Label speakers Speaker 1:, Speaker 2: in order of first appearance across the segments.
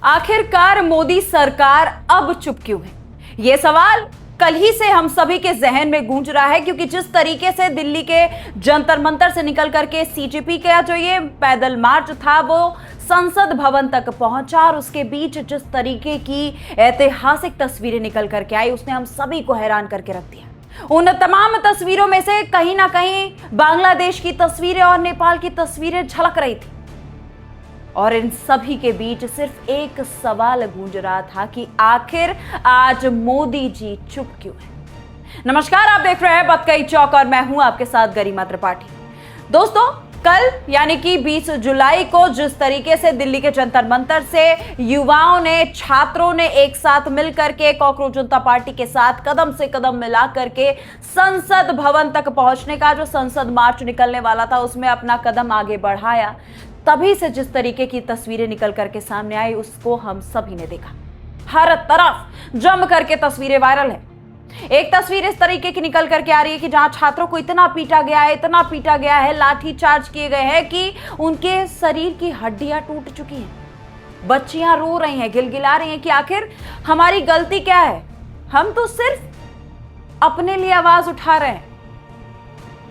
Speaker 1: आखिरकार मोदी सरकार अब चुप क्यों है? यह सवाल कल ही से हम सभी के जहन में गूंज रहा है, क्योंकि जिस तरीके से दिल्ली के जंतर मंतर से निकल करके सीजेपी का जो ये पैदल मार्च था वो संसद भवन तक पहुंचा और उसके बीच जिस तरीके की ऐतिहासिक तस्वीरें निकल करके आई उसने हम सभी को हैरान करके रख दिया। उन तमाम तस्वीरों में से कहीं ना कहीं बांग्लादेश की तस्वीरें और नेपाल की तस्वीरें झलक रही थी और इन सभी के बीच सिर्फ एक सवाल गूंज रहा था कि आखिर आज मोदी जी चुप क्यों है। नमस्कार, आप देख रहे हैं बतकई चौक और मैं हूं आपके साथ गरिमा त्रिपाठी। दोस्तों, कल यानी कि 20 जुलाई को जिस तरीके से दिल्ली के जंतर मंतर से युवाओं ने, छात्रों ने एक साथ मिलकर के कॉकरोच जनता पार्टी के साथ कदम से कदम मिला करके संसद भवन तक पहुंचने का जो संसद मार्च निकलने वाला था उसमें अपना कदम आगे बढ़ाया, तभी से जिस तरीके की तस्वीरें निकल करके सामने आई उसको हम सभी ने देखा। हर तरफ जम करके तस्वीरें वायरल है। एक तस्वीर इस तरीके की निकल करके आ रही है कि जहां छात्रों को इतना पीटा गया है, लाठी चार्ज किए गए हैं कि उनके शरीर की हड्डियां टूट चुकी हैं। बच्चियां रो रही हैं, गिलगिला रही हैं कि आखिर हमारी गलती क्या है, हम तो सिर्फ अपने लिए आवाज उठा रहे हैं।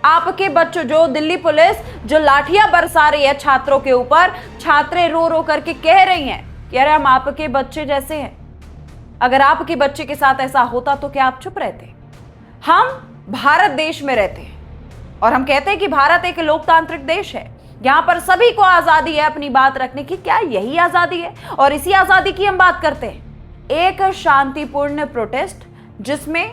Speaker 1: आपके बच्चों, जो दिल्ली पुलिस जो लाठियां बरसा रही है छात्रों के ऊपर, छात्रें रो रो करके कह रही हैं कि अरे हम आपके बच्चे जैसे हैं, अगर आपके बच्चे के साथ ऐसा होता तो क्या आप चुप रहते? हम भारत देश में रहते हैं और हम कहते हैं कि भारत एक लोकतांत्रिक देश है, यहां पर सभी को आजादी है अपनी बात रखने की। क्या यही आजादी है? और इसी आजादी की हम बात करते हैं। एक शांतिपूर्ण प्रोटेस्ट जिसमें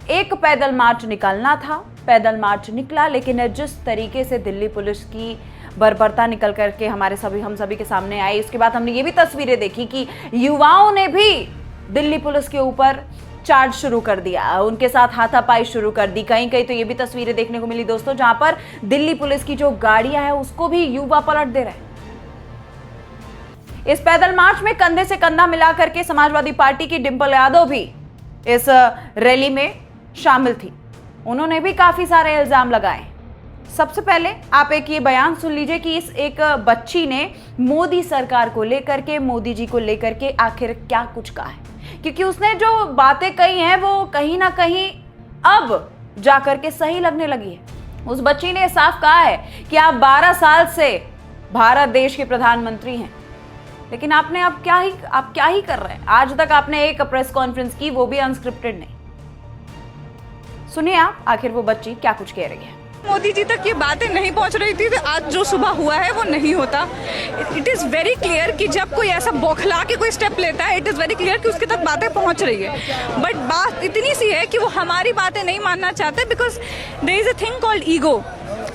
Speaker 1: एक पैदल मार्च निकलना था, पैदल मार्च निकला, लेकिन जिस तरीके से दिल्ली पुलिस की बर्बरता निकल करके हम सभी के सामने आई, उसके बाद हमने ये भी तस्वीरें देखी कि युवाओं ने भी दिल्ली पुलिस के ऊपर चार्ज शुरू कर दिया, उनके साथ हाथापाई शुरू कर दी। कहीं कहीं तो ये भी तस्वीरें देखने को मिली दोस्तों जहां पर दिल्ली पुलिस की जो गाड़ियां हैं उसको भी युवा पलट दे रहे हैं। इस पैदल मार्च में कंधे से कंधा मिला करके समाजवादी पार्टी की डिंपल यादव भी इस रैली में शामिल थी। उन्होंने भी काफी सारे इल्जाम लगाए। सबसे पहले आप एक ये बयान सुन लीजिए कि इस एक बच्ची ने मोदी सरकार को लेकर के, मोदी जी को लेकर के आखिर क्या कुछ कहा है, क्योंकि उसने जो बातें कही हैं वो कहीं ना कहीं अब जाकर के सही लगने लगी है। उस बच्ची ने साफ कहा है कि आप 12 साल से भारत देश के प्रधानमंत्री हैं, लेकिन आपने आप क्या ही कर रहे हैं? आज तक आपने एक प्रेस कॉन्फ्रेंस की, वो भी अनस्क्रिप्टेड नहीं। सुनिए आप आखिर वो बच्ची क्या कुछ कह रही है।
Speaker 2: मोदी जी तक ये बातें नहीं पहुंच रही थी तो आज जो सुबह हुआ है वो नहीं होता। इट इज़ वेरी क्लियर कि जब कोई ऐसा बौखला के कोई स्टेप लेता है, इट इज़ वेरी क्लियर कि उसके तक बातें पहुंच रही है। बट बात इतनी सी है कि वो हमारी बातें नहीं मानना चाहते, because there is a thing called ego,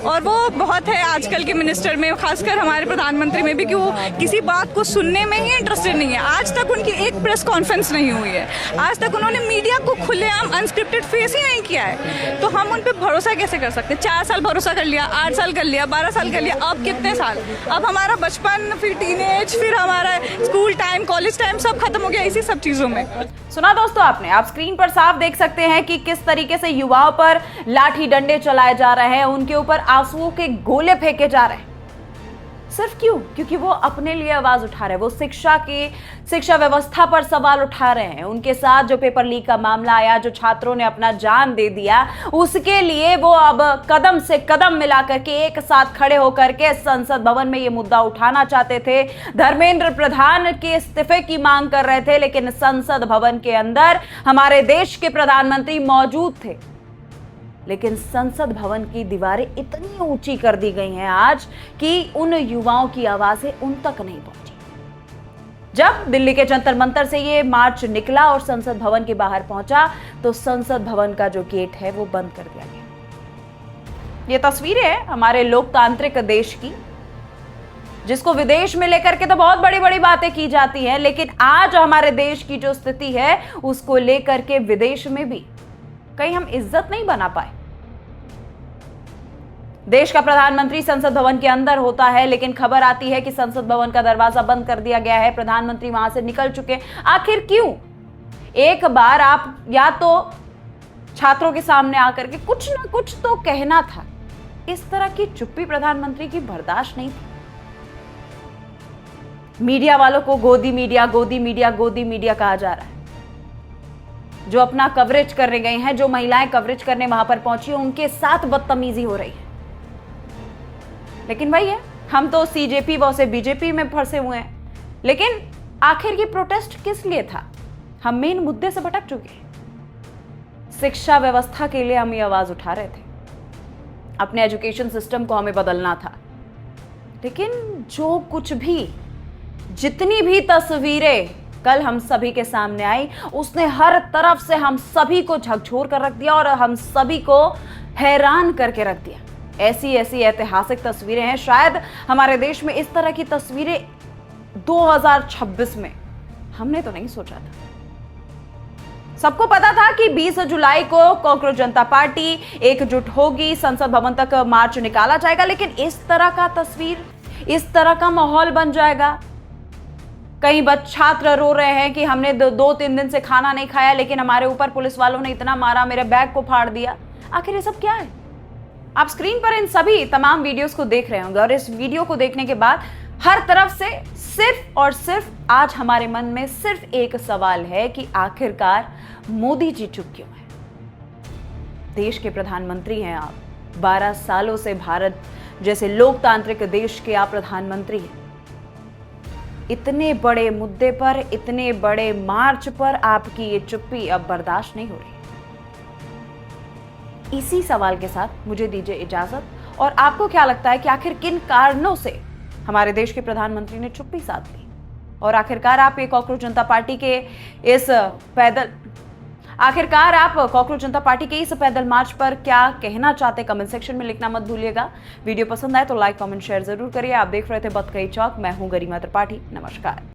Speaker 2: और वो बहुत है आजकल के मिनिस्टर में, खासकर हमारे प्रधानमंत्री में भी, कि वो किसी बात को सुनने में ही इंटरेस्टेड नहीं है। आज तक उनकी एक प्रेस कॉन्फ्रेंस नहीं हुई है, आज तक उन्होंने मीडिया को खुलेआम अनस्क्रिप्टेड फेस ही नहीं किया है। तो हम उन पर भरोसा कैसे कर सकते? 4 साल भरोसा कर लिया, 8 साल कर लिया, 12 साल कर लिया, अब कितने साल? अब हमारा बचपन, फिर टीनेज, फिर हमारा स्कूल टाइम, कॉलेज टाइम सब खत्म हो गया इसी सब चीज़ों में।
Speaker 1: सुना दोस्तों आपने, आप स्क्रीन पर साफ देख सकते हैं कि किस तरीके से युवाओं पर लाठी डंडे चलाए जा रहे हैं, उनके ऊपर आंसुओं के गोले फेंके जा रहे हैं। सिर्फ क्यों? क्योंकि वो अपने लिए आवाज उठा रहे हैं, वो शिक्षा व्यवस्था पर सवाल उठा रहे हैं। उनके साथ जो पेपर लीक का मामला आया, जो छात्रों ने अपना जान दे दिया, उसके लिए वो अब कदम से कदम मिला करके एक साथ खड़े होकर के संसद भवन में ये मुद्दा उठाना चाहते थे। धर्मेंद्र प्रधान के इस्तीफे की मांग कर रहे थे, लेकिन संसद भवन के अंदर हमारे देश के प्रधानमंत्री मौजूद थे, लेकिन संसद भवन की दीवारें इतनी ऊंची कर दी गई हैं आज कि उन युवाओं की आवाजें उन तक नहीं पहुंची। जब दिल्ली के जंतर मंतर से ये मार्च निकला और संसद भवन के बाहर पहुंचा तो संसद भवन का जो गेट है वो बंद कर दिया गया। ये तस्वीरें हैं हमारे लोकतांत्रिक देश की, जिसको विदेश में लेकर के तो बहुत बड़ी बड़ी बातें की जाती हैं, लेकिन आज हमारे देश की जो स्थिति है उसको लेकर के विदेश में भी कहीं हम इज्जत नहीं बना पाए। देश का प्रधानमंत्री संसद भवन के अंदर होता है, लेकिन खबर आती है कि संसद भवन का दरवाजा बंद कर दिया गया है, प्रधानमंत्री वहां से निकल चुके। आखिर क्यों? एक बार आप या तो छात्रों के सामने आकर के कुछ ना कुछ तो कहना था। इस तरह की चुप्पी प्रधानमंत्री की बर्दाश्त नहीं थी। मीडिया वालों को गोदी मीडिया गोदी मीडिया गोदी मीडिया कहा जा रहा है। जो अपना कवरेज करने गए हैं, जो महिलाएं कवरेज करने वहां पर पहुंची, उनके साथ बदतमीजी हो रही है। लेकिन वही है, हम तो सीजेपी व से बीजेपी में फंसे हुए हैं। लेकिन आखिर की प्रोटेस्ट किस लिए था? हम मेन मुद्दे से भटक चुके हैं। शिक्षा व्यवस्था के लिए हम ये आवाज उठा रहे थे, अपने एजुकेशन सिस्टम को हमें बदलना था। लेकिन जो कुछ भी, जितनी भी तस्वीरें कल हम सभी के सामने आई, उसने हर तरफ से हम सभी को झकझोर कर रख दिया और हम सभी को हैरान करके रख दिया। ऐसी ऐसी ऐतिहासिक तस्वीरें हैं, शायद हमारे देश में इस तरह की तस्वीरें 2026 में हमने तो नहीं सोचा था। सबको पता था कि 20 जुलाई को कॉकरोच जनता पार्टी एकजुट होगी, संसद भवन तक मार्च निकाला जाएगा, लेकिन इस तरह का तस्वीर, इस तरह का माहौल बन जाएगा। कई छात्र रो रहे हैं कि हमने 2-3 दिन से खाना नहीं खाया, लेकिन हमारे ऊपर पुलिस वालों ने इतना मारा, मेरे बैग को फाड़ दिया। आखिर ये सब क्या है? आप स्क्रीन पर इन सभी तमाम वीडियोस को देख रहे होंगे और इस वीडियो को देखने के बाद हर तरफ से सिर्फ और सिर्फ आज हमारे मन में सिर्फ एक सवाल है कि आखिरकार मोदी जी चुप क्यों है? देश के प्रधानमंत्री हैं आप, 12 सालों से भारत जैसे लोकतांत्रिक देश के आप प्रधानमंत्री हैं। इतने बड़े मुद्दे पर, इतने बड़े मार्च पर आपकी ये चुप्पी अब बर्दाश्त नहीं हो रही। इसी सवाल के साथ मुझे दीजिए इजाजत। और आपको क्या लगता है कि आखिर किन कारणों से हमारे देश के प्रधानमंत्री ने चुप्पी साध ली? और आखिरकार आप कॉकरोच जनता पार्टी के इस पैदल मार्च पर क्या कहना चाहते? कमेंट सेक्शन में लिखना मत भूलिएगा। वीडियो पसंद आए तो लाइक, कमेंट, शेयर जरूर करिए। आप देख रहे थे बतकही चौक। मैं हूं गरिमा त्रिपाठी। नमस्कार।